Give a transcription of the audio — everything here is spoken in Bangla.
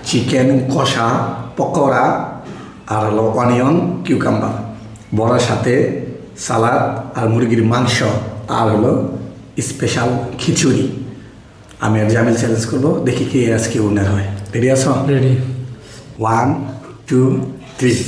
চিকেন কষা পকোড়া আর হলো অনিয়ন কিউকাম্বার, বড়ার সাথে সালাদ আর মুরগির মাংস আর হলো স্পেশাল খিচুড়ি। আমি আর জামিল চ্যালেঞ্জ করবো, দেখি কে আজকে উইনার হয়। রেডি আছো? রেডি। 1 2 3